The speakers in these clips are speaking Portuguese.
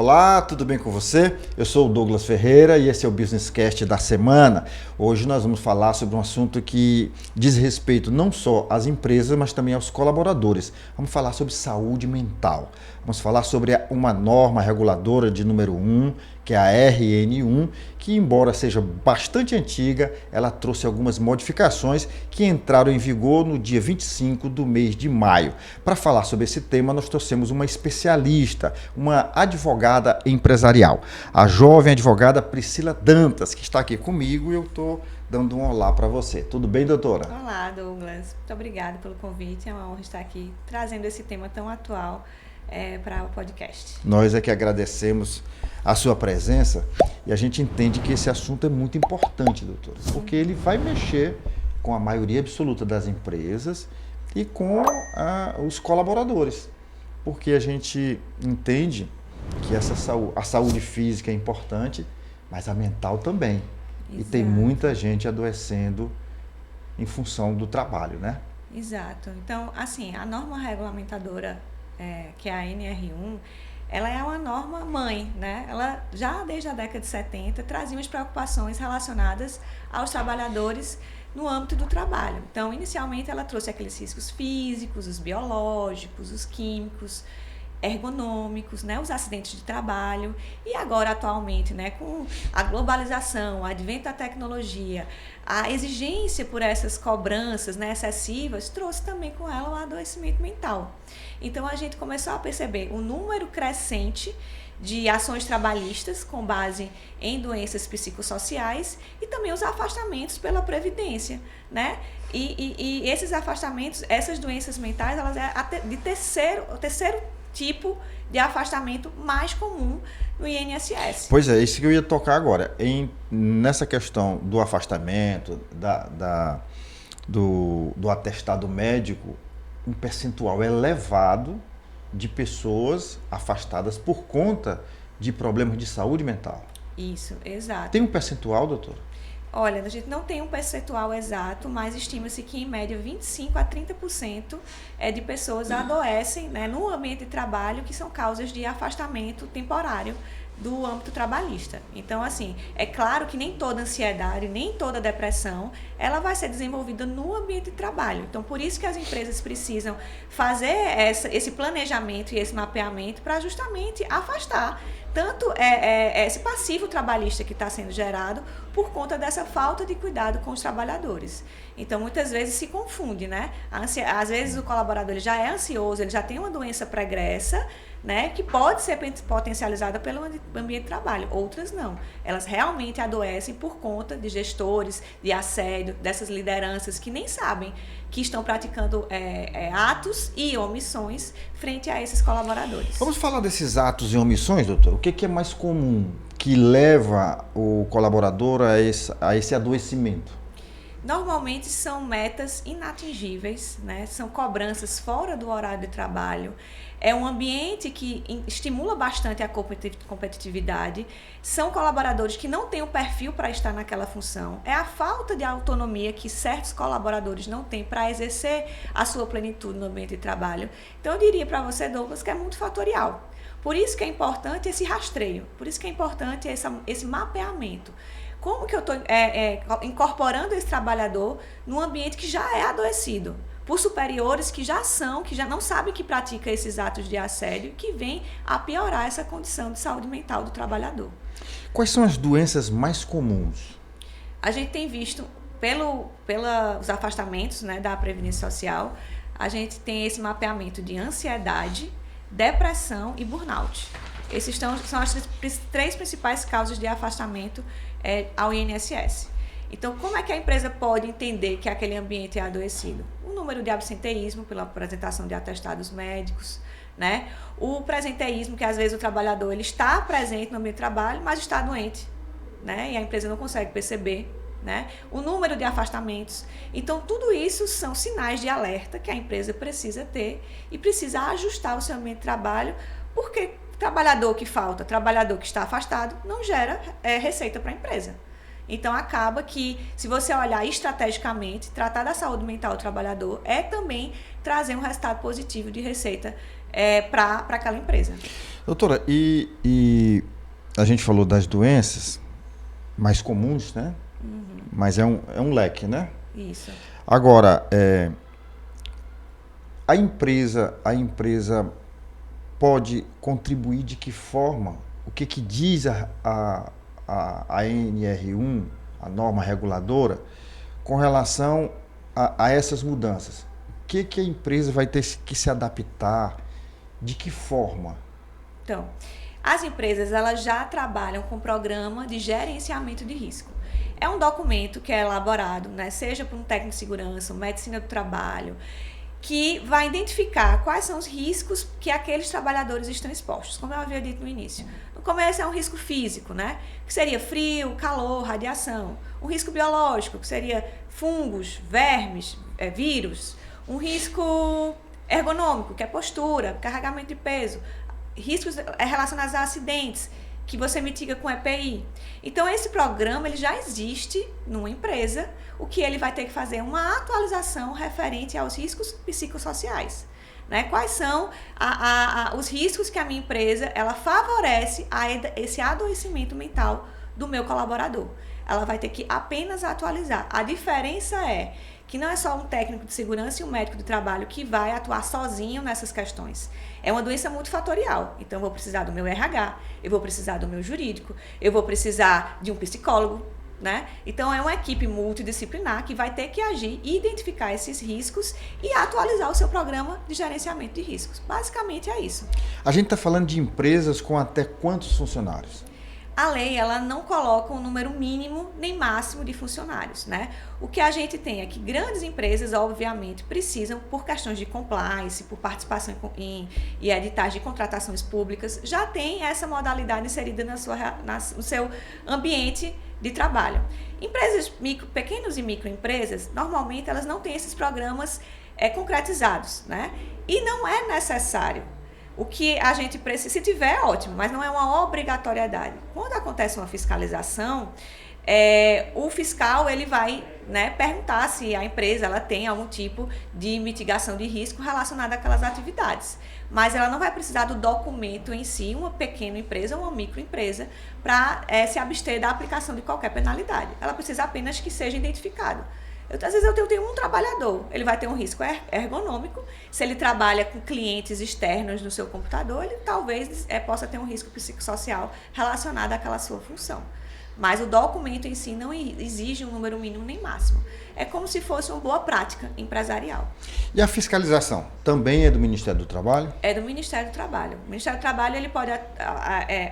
Olá, tudo bem com você? Eu sou o Douglas Ferreira e esse é o Business Cast da semana. Hoje nós vamos falar sobre um assunto que diz respeito não só às empresas, mas também aos colaboradores. Vamos falar sobre saúde mental. Vamos falar sobre uma norma reguladora de número 1, que é a RN1, que embora seja bastante antiga, ela trouxe algumas modificações que entraram em vigor no dia 25 do mês de maio. Para falar sobre esse tema, nós trouxemos uma especialista, uma advogada empresarial, a jovem advogada Priscila Dantas, que está aqui comigo e eu estou dando um olá para você. Tudo bem, doutora? Olá, Douglas. Muito obrigada pelo convite. É uma honra estar aqui trazendo esse tema tão atual para o podcast. Nós é que agradecemos a sua presença e a gente entende que esse assunto é muito importante, doutora, porque ele vai mexer com a maioria absoluta das empresas e com os colaboradores, porque a gente entende que a saúde física é importante, mas a mental também. Exato. E tem muita gente adoecendo em função do trabalho, né? Exato. Então, assim, a norma regulamentadora, que é a NR1, ela é uma norma mãe, né? Ela já desde a década de 70 trazia as preocupações relacionadas aos trabalhadores no âmbito do trabalho. Então, inicialmente ela trouxe aqueles riscos físicos, os biológicos, os químicos, ergonômicos, né, os acidentes de trabalho, e agora atualmente, né, com a globalização, o advento da tecnologia, a exigência por essas cobranças, né, excessivas, trouxe também com ela o adoecimento mental. Então a gente começou a perceber um número crescente de ações trabalhistas com base em doenças psicossociais e também os afastamentos pela Previdência, né? E esses afastamentos, essas doenças mentais, elas é de terceiro tipo de afastamento mais comum no INSS. Pois é, isso que eu ia tocar agora. Nessa questão do afastamento, do atestado médico, um percentual elevado de pessoas afastadas por conta de problemas de saúde mental. Isso, exato. Tem um percentual, doutora? Olha, a gente não tem um percentual exato, mas estima-se que em média 25% a 30% de pessoas adoecem, né, no ambiente de trabalho, que são causas de afastamento temporário do âmbito trabalhista. Então, assim, é claro que nem toda ansiedade, nem toda depressão, ela vai ser desenvolvida no ambiente de trabalho. Então, por isso que as empresas precisam fazer esse planejamento e esse mapeamento para justamente afastar tanto esse passivo trabalhista que está sendo gerado por conta dessa falta de cuidado com os trabalhadores. Então, muitas vezes se confunde, né? Às vezes o colaborador ele já é ansioso, ele já tem uma doença pregressa, né, que pode ser potencializada pelo ambiente de trabalho. Outras não. Elas realmente adoecem por conta de gestores, de assédio, dessas lideranças que nem sabem que estão praticando atos e omissões frente a esses colaboradores. Vamos falar desses atos e omissões, doutor? O que é mais comum que leva o colaborador a esse adoecimento? Normalmente são metas inatingíveis, né? São cobranças fora do horário de trabalho. É um ambiente que estimula bastante a competitividade. São colaboradores que não têm o perfil para estar naquela função. É a falta de autonomia que certos colaboradores não têm para exercer a sua plenitude no ambiente de trabalho. Então eu diria para você, Douglas, que é muito fatorial. Por isso que é importante esse rastreio, por isso que é importante esse mapeamento. Como que eu estou incorporando esse trabalhador num ambiente que já é adoecido, por superiores que já não sabem que pratica esses atos de assédio, que vem a piorar essa condição de saúde mental do trabalhador. Quais são as doenças mais comuns? A gente tem visto, pelos afastamentos, né, da Previdência Social, a gente tem esse mapeamento de ansiedade, depressão e burnout. Esses são as três principais causas de afastamento ao INSS. Então, como é que a empresa pode entender que aquele ambiente é adoecido? O número de absenteísmo pela apresentação de atestados médicos, né? O presenteísmo, que às vezes o trabalhador ele está presente no ambiente de trabalho, mas está doente, né? E a empresa não consegue perceber, né? O número de afastamentos. Então, tudo isso são sinais de alerta que a empresa precisa ter e precisa ajustar o seu ambiente de trabalho, porque trabalhador que falta, trabalhador que está afastado, não gera receita para a empresa. Então, acaba que, se você olhar estrategicamente, tratar da saúde mental do trabalhador é também trazer um resultado positivo de receita para aquela empresa. Doutora, e a gente falou das doenças mais comuns, né? Mas é um leque, né? Isso. Agora, a empresa pode contribuir de que forma? O que diz a NR1, a norma reguladora, com relação a essas mudanças? O que a empresa vai ter que se adaptar? De que forma? Então, as empresas elas já trabalham com programa de gerenciamento de risco. É um documento que é elaborado, né, seja por um técnico de segurança, medicina do trabalho, que vai identificar quais são os riscos que aqueles trabalhadores estão expostos, como eu havia dito no início. No começo é um risco físico, né, que seria frio, calor, radiação. Um risco biológico, que seria fungos, vermes, vírus. Um risco ergonômico, que é postura, carregamento de peso. Riscos relacionados a acidentes, que você mitiga com EPI. Então, esse programa ele já existe numa empresa, o que ele vai ter que fazer uma atualização referente aos riscos psicossociais. Né? Quais são os riscos que a minha empresa ela favorece esse adoecimento mental do meu colaborador. Ela vai ter que apenas atualizar. A diferença é que não é só um técnico de segurança e um médico de trabalho que vai atuar sozinho nessas questões. É uma doença multifatorial. Então, eu vou precisar do meu RH, eu vou precisar do meu jurídico, eu vou precisar de um psicólogo, né? Então, é uma equipe multidisciplinar que vai ter que agir, identificar esses riscos e atualizar o seu programa de gerenciamento de riscos. Basicamente, é isso. A gente está falando de empresas com até quantos funcionários? A lei ela não coloca um número mínimo nem máximo de funcionários, né? O que a gente tem é que grandes empresas, obviamente, precisam, por questões de compliance, por participação em editais de contratações públicas, já tem essa modalidade inserida no seu ambiente de trabalho. Empresas pequenas e microempresas, normalmente elas não têm esses programas concretizados, né? E não é necessário. O que a gente precisa, se tiver, ótimo, mas não é uma obrigatoriedade. Quando acontece uma fiscalização, o fiscal ele vai, né, perguntar se a empresa ela tem algum tipo de mitigação de risco relacionado àquelas atividades. Mas ela não vai precisar do documento em si, uma pequena empresa ou uma microempresa, para se abster da aplicação de qualquer penalidade. Ela precisa apenas que seja identificado. Às vezes eu tenho um trabalhador, ele vai ter um risco ergonômico. Se ele trabalha com clientes externos no seu computador, ele talvez possa ter um risco psicossocial relacionado àquela sua função. Mas o documento em si não exige um número mínimo nem máximo. É como se fosse uma boa prática empresarial. E a fiscalização também é do Ministério do Trabalho? É do Ministério do Trabalho. O Ministério do Trabalho ele pode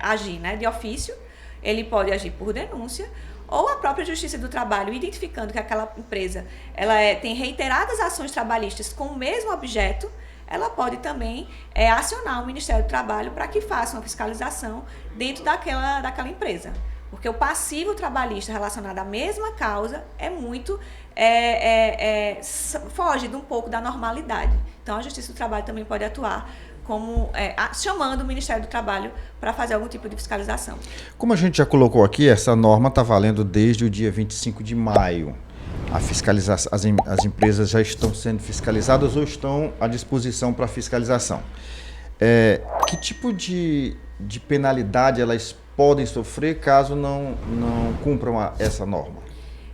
agir, né, de ofício, ele pode agir por denúncia, ou a própria Justiça do Trabalho, identificando que aquela empresa tem reiteradas ações trabalhistas com o mesmo objeto, ela pode também acionar o Ministério do Trabalho para que faça uma fiscalização dentro daquela empresa. Porque o passivo trabalhista relacionado à mesma causa é muito foge de um pouco da normalidade. Então, a Justiça do Trabalho também pode atuar como chamando o Ministério do Trabalho para fazer algum tipo de fiscalização. Como a gente já colocou aqui, essa norma está valendo desde o dia 25 de maio. A fiscalização, as empresas já estão sendo fiscalizadas ou estão à disposição para fiscalização. Que tipo de penalidade elas podem sofrer caso não cumpram essa norma?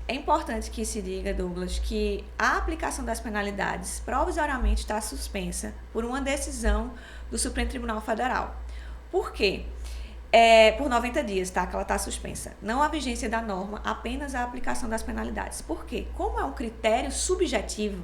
É importante que se diga, Douglas, que a aplicação das penalidades provisoriamente está suspensa por uma decisão do Supremo Tribunal Federal. Por quê? Por 90 dias, tá? Que ela está suspensa. Não a vigência da norma, apenas a aplicação das penalidades. Por quê? Como é um critério subjetivo,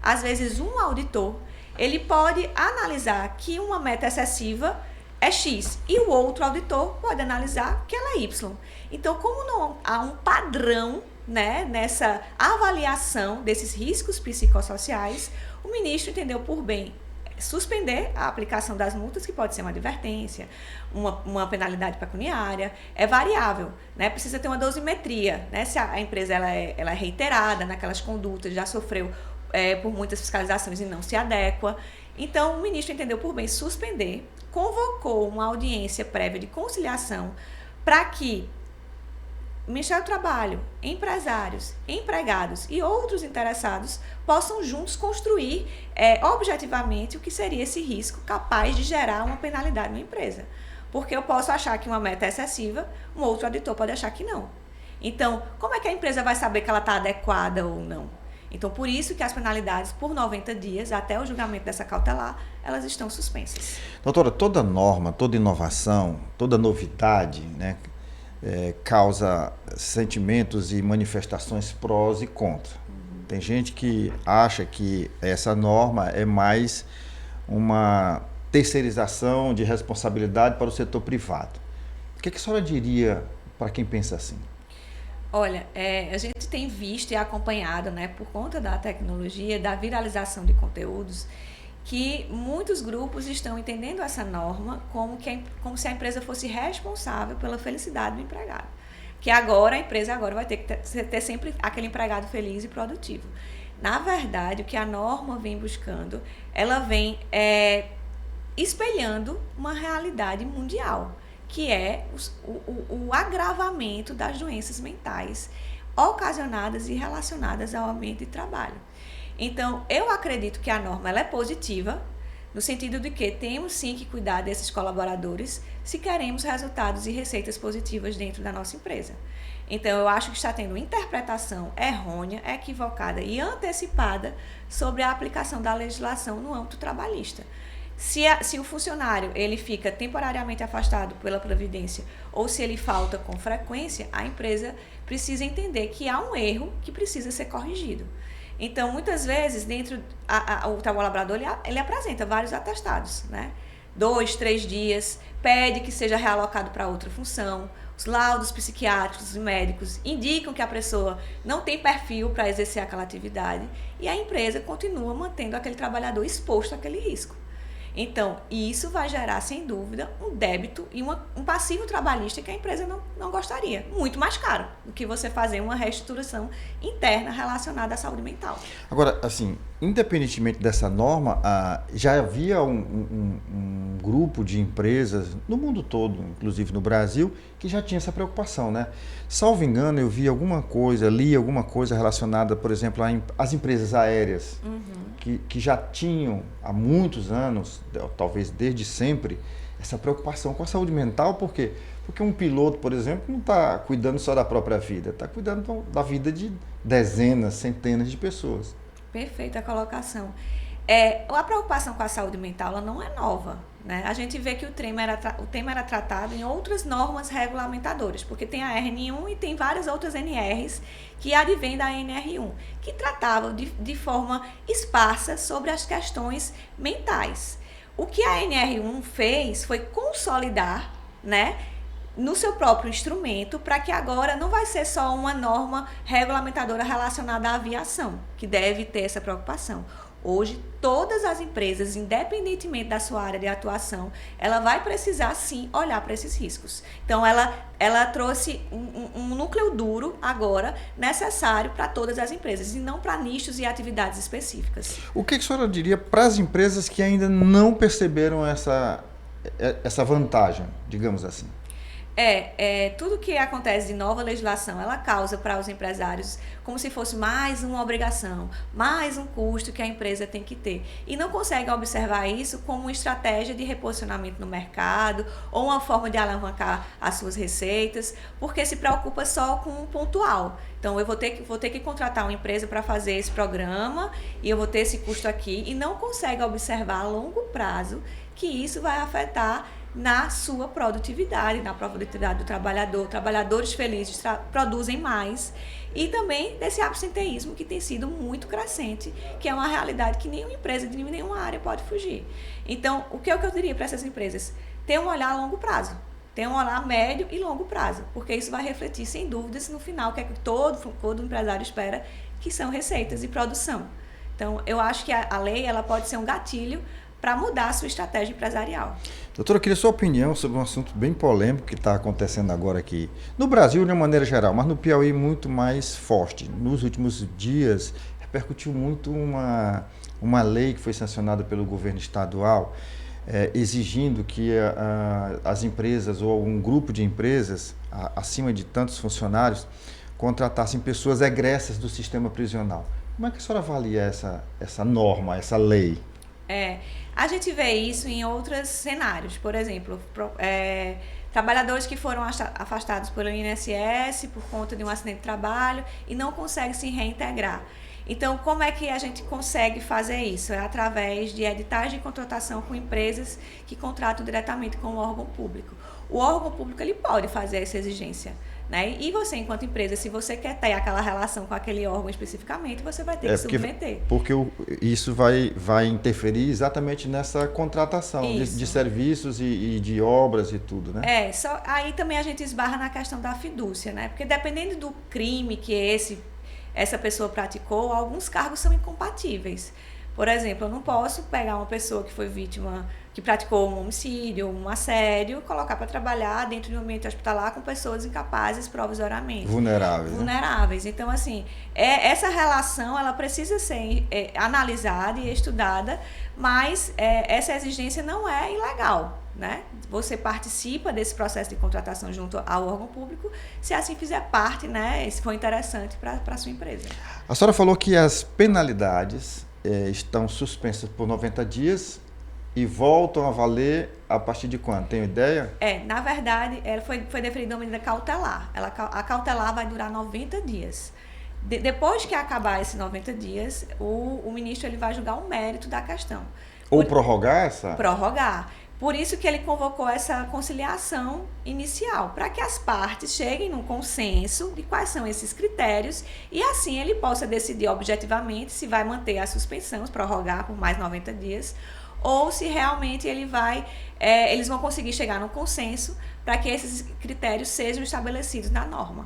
às vezes um auditor, ele pode analisar que uma meta excessiva é X e o outro auditor pode analisar que ela é Y. Então, como não há um padrão, né, nessa avaliação desses riscos psicossociais, o ministro entendeu por bem suspender a aplicação das multas, que pode ser uma advertência, uma penalidade pecuniária, é variável, né? Precisa ter uma dosimetria, né? Se a empresa ela é reiterada naquelas condutas, já sofreu por muitas fiscalizações e não se adequa. Então, o ministro entendeu por bem suspender, convocou uma audiência prévia de conciliação para que Ministério do Trabalho, empresários, empregados e outros interessados possam juntos construir objetivamente o que seria esse risco capaz de gerar uma penalidade na empresa. Porque eu posso achar que uma meta é excessiva, um outro auditor pode achar que não. Então, como é que a empresa vai saber que ela está adequada ou não? Então, por isso que as penalidades por 90 dias, até o julgamento dessa cautelar, elas estão suspensas. Doutora, toda norma, toda inovação, toda novidade, né, causa sentimentos e manifestações prós e contra. Tem gente que acha que essa norma é mais uma terceirização de responsabilidade para o setor privado. O que a senhora diria para quem pensa assim? Olha, a gente tem visto e acompanhado, né, por conta da tecnologia, da viralização de conteúdos, que muitos grupos estão entendendo essa norma como se a empresa fosse responsável pela felicidade do empregado. Que agora a empresa vai ter que ter sempre aquele empregado feliz e produtivo. Na verdade, o que a norma vem buscando, ela vem espelhando uma realidade mundial, que é o agravamento das doenças mentais ocasionadas e relacionadas ao ambiente de trabalho. Então, eu acredito que a norma ela é positiva, no sentido de que temos sim que cuidar desses colaboradores se queremos resultados e receitas positivas dentro da nossa empresa. Então, eu acho que está tendo uma interpretação errônea, equivocada e antecipada sobre a aplicação da legislação no âmbito trabalhista. Se o funcionário ele fica temporariamente afastado pela Previdência ou se ele falta com frequência, a empresa precisa entender que há um erro que precisa ser corrigido. Então, muitas vezes, o colaborador ele apresenta vários atestados, né? 2, 3 dias, pede que seja realocado para outra função. Os laudos psiquiátricos e médicos indicam que a pessoa não tem perfil para exercer aquela atividade e a empresa continua mantendo aquele trabalhador exposto àquele risco. Então, isso vai gerar, sem dúvida, um débito e um passivo trabalhista que a empresa não gostaria. Muito mais caro do que você fazer uma reestruturação interna relacionada à saúde mental. Agora, assim, independentemente dessa norma, já havia um grupo de empresas no mundo todo, inclusive no Brasil, que já tinha essa preocupação, né? Salvo engano, eu vi li alguma coisa relacionada, por exemplo, às empresas aéreas, que já tinham há muitos anos, talvez desde sempre, essa preocupação com a saúde mental. Por quê? Porque um piloto, por exemplo, não está cuidando só da própria vida, está cuidando da vida de dezenas, centenas de pessoas. Perfeita a colocação. A preocupação com a saúde mental ela não é nova, né? A gente vê que o tema era tratado em outras normas regulamentadoras, porque tem a RN1 e tem várias outras NRs que advêm da NR1, que tratavam de forma esparsa sobre as questões mentais. O que a NR1 fez foi consolidar, né, no seu próprio instrumento, para que agora não vai ser só uma norma regulamentadora relacionada à aviação, que deve ter essa preocupação. Hoje, todas as empresas, independentemente da sua área de atuação, ela vai precisar, sim, olhar para esses riscos. Então, ela trouxe um núcleo duro, agora, necessário para todas as empresas, e não para nichos e atividades específicas. O que a senhora diria para as empresas que ainda não perceberam essa vantagem, digamos assim? Tudo que acontece de nova legislação, ela causa para os empresários como se fosse mais uma obrigação, mais um custo que a empresa tem que ter. E não conseguem observar isso como uma estratégia de reposicionamento no mercado ou uma forma de alavancar as suas receitas, porque se preocupa só com o pontual. Então, eu vou ter que contratar uma empresa para fazer esse programa e eu vou ter esse custo aqui, e não consegue observar a longo prazo que isso vai afetar na sua produtividade, na produtividade do trabalhador. Trabalhadores felizes produzem mais, e também desse absenteísmo que tem sido muito crescente, que é uma realidade que nenhuma empresa de nenhuma área pode fugir. Então, o que eu diria para essas empresas? Ter um olhar a longo prazo, ter um olhar médio e longo prazo, porque isso vai refletir, sem dúvidas, no final, o que é que todo empresário espera, que são receitas e produção. Então, eu acho que a lei ela pode ser um gatilho para mudar a sua estratégia empresarial. Doutora, eu queria sua opinião sobre um assunto bem polêmico que está acontecendo agora aqui no Brasil, de uma maneira geral, mas no Piauí muito mais forte. Nos últimos dias, repercutiu muito uma lei que foi sancionada pelo governo estadual exigindo que as empresas ou algum grupo de empresas, acima de tantos funcionários, contratassem pessoas egressas do sistema prisional. Como é que a senhora avalia essa norma, essa lei? A gente vê isso em outros cenários. Por exemplo, trabalhadores que foram afastados pelo INSS por conta de um acidente de trabalho e não conseguem se reintegrar. Então, como é que a gente consegue fazer isso? É através de editais de contratação com empresas que contratam diretamente com o órgão público. O órgão público ele pode fazer essa exigência, né? E você, enquanto empresa, se você quer ter aquela relação com aquele órgão especificamente, você vai ter que submeter. Porque isso vai interferir exatamente nessa contratação de serviços e de obras e tudo, né? Aí também a gente esbarra na questão da fidúcia, né? Porque dependendo do crime que essa pessoa praticou, alguns cargos são incompatíveis. Por exemplo, eu não posso pegar uma pessoa que foi vítima, que praticou um homicídio, um assédio, colocar para trabalhar dentro de um ambiente hospitalar com pessoas incapazes provisoriamente. Vulneráveis. Então, assim, essa relação ela precisa ser analisada e estudada, mas essa exigência não é ilegal, né? Você participa desse processo de contratação junto ao órgão público, se assim fizer parte, né? Se for interessante para a sua empresa. A senhora falou que as penalidades estão suspensas por 90 dias e voltam a valer a partir de quando? Tem ideia? Na verdade, foi deferida uma medida cautelar. A cautelar vai durar 90 dias. Depois que acabar esses 90 dias, o ministro ele vai julgar o mérito da questão. Ou prorrogar essa? Prorrogar. Por isso que ele convocou essa conciliação inicial, para que as partes cheguem num consenso de quais são esses critérios e assim ele possa decidir objetivamente se vai manter a suspensão, prorrogar por mais 90 dias, ou se realmente eles vão conseguir chegar num consenso para que esses critérios sejam estabelecidos na norma.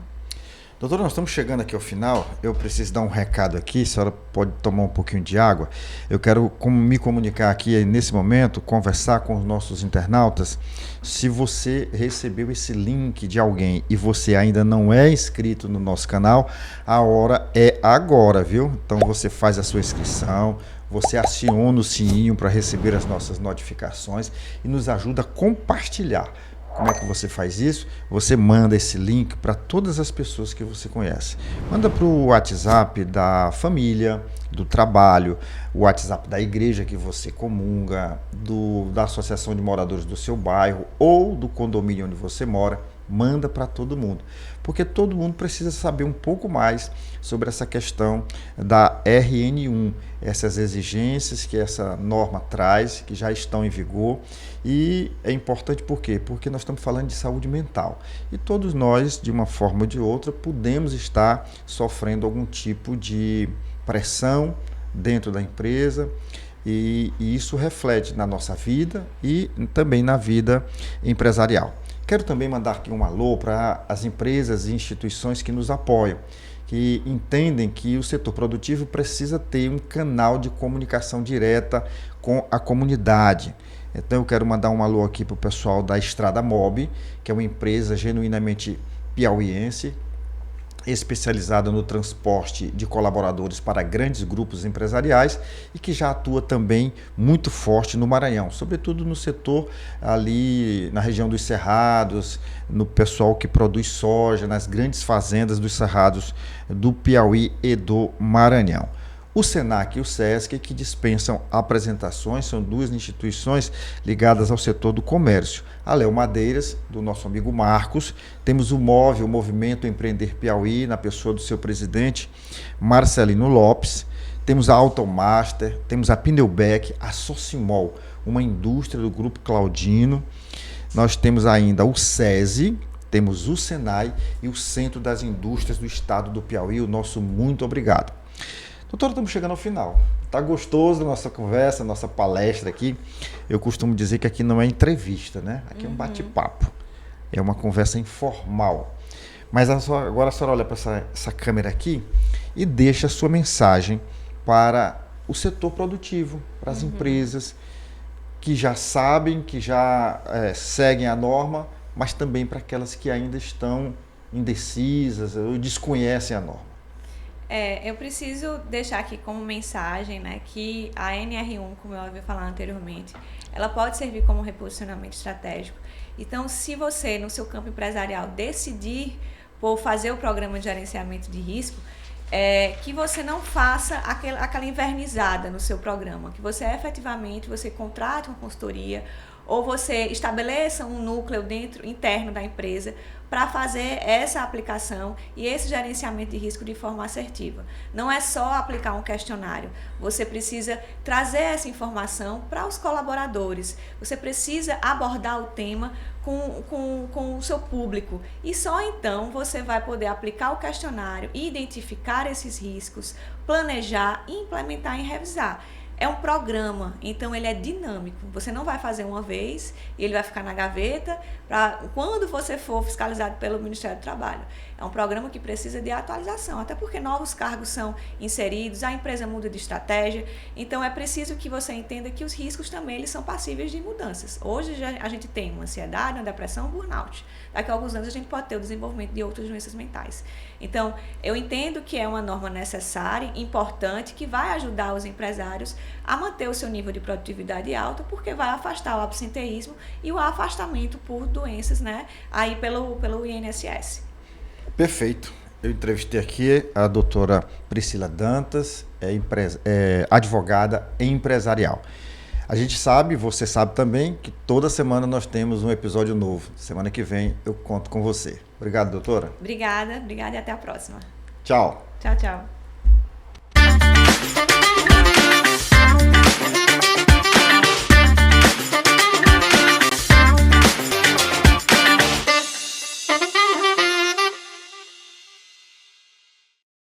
Doutora, nós estamos chegando aqui ao final, eu preciso dar um recado aqui, a senhora pode tomar um pouquinho de água. Eu quero me comunicar aqui nesse momento, conversar com os nossos internautas. Se você recebeu esse link de alguém e você ainda não é inscrito no nosso canal, a hora é agora, viu? Então você faz a sua inscrição, você aciona o sininho para receber as nossas notificações e nos ajuda a compartilhar. Como é que você faz isso? Você manda esse link para todas as pessoas que você conhece. Manda para o WhatsApp da família, do trabalho, o WhatsApp da igreja que você comunga, da associação de moradores do seu bairro ou do condomínio onde você mora. Manda para todo mundo, porque todo mundo precisa saber um pouco mais sobre essa questão da RN1, essas exigências que essa norma traz, que já estão em vigor, e é importante por quê? Porque nós estamos falando de saúde mental, e todos nós, de uma forma ou de outra, podemos estar sofrendo algum tipo de pressão dentro da empresa, e isso reflete na nossa vida e também na vida empresarial. Quero também mandar aqui um alô para as empresas e instituições que nos apoiam, que entendem que o setor produtivo precisa ter um canal de comunicação direta com a comunidade. Então eu quero mandar um alô aqui para o pessoal da Estrada Mob, que é uma empresa genuinamente piauiense, especializada no transporte de colaboradores para grandes grupos empresariais e que já atua também muito forte no Maranhão, sobretudo no setor ali na região dos Cerrados, no pessoal que produz soja, nas grandes fazendas dos Cerrados do Piauí e do Maranhão. O SENAC e o SESC, que dispensam apresentações, são duas instituições ligadas ao setor do comércio. A Léo Madeiras, do nosso amigo Marcos, temos o MOVE, o Movimento Empreender Piauí, na pessoa do seu presidente, Marcelino Lopes, temos a Automaster, temos a Pneubec, a Socimol, uma indústria do Grupo Claudino, nós temos ainda o SESI, temos o SENAI e o Centro das Indústrias do Estado do Piauí, o nosso muito obrigado. Doutora, estamos chegando ao final. Está gostoso a nossa conversa, a nossa palestra aqui. Eu costumo dizer que aqui não é entrevista, né? Aqui é um bate-papo. É uma conversa informal. Mas agora a senhora olha para essa câmera aqui e deixa a sua mensagem para o setor produtivo, para as empresas que já sabem, que já seguem a norma, mas também para aquelas que ainda estão indecisas ou desconhecem a norma. Eu preciso deixar aqui como mensagem, né, que a NR1, como eu havia falado anteriormente, ela pode servir como reposicionamento estratégico. Então, se você, no seu campo empresarial, decidir por fazer o programa de gerenciamento de risco, que você não faça aquela invernizada no seu programa, que você efetivamente contrate uma consultoria ou você estabeleça um núcleo interno da empresa para fazer essa aplicação e esse gerenciamento de risco de forma assertiva. Não é só aplicar um questionário, você precisa trazer essa informação para os colaboradores, você precisa abordar o tema com o seu público e só então você vai poder aplicar o questionário, identificar esses riscos, planejar, implementar e revisar. É um programa, então ele é dinâmico. Você não vai fazer uma vez e ele vai ficar na gaveta para quando você for fiscalizado pelo Ministério do Trabalho. É um programa que precisa de atualização, até porque novos cargos são inseridos, a empresa muda de estratégia. Então é preciso que você entenda que os riscos também eles são passíveis de mudanças. Hoje a gente tem uma ansiedade, uma depressão, um burnout. Daqui a alguns anos a gente pode ter o desenvolvimento de outras doenças mentais. Então eu entendo que é uma norma necessária, importante, que vai ajudar os empresários a manter o seu nível de produtividade alto, porque vai afastar o absenteísmo e o afastamento por doenças, né, aí pelo INSS. Perfeito. Eu entrevistei aqui a doutora Priscila Dantas, advogada empresarial. A gente sabe, você sabe também, que toda semana nós temos um episódio novo. Semana que vem eu conto com você. Obrigado, doutora. Obrigada e até a próxima. Tchau. Tchau.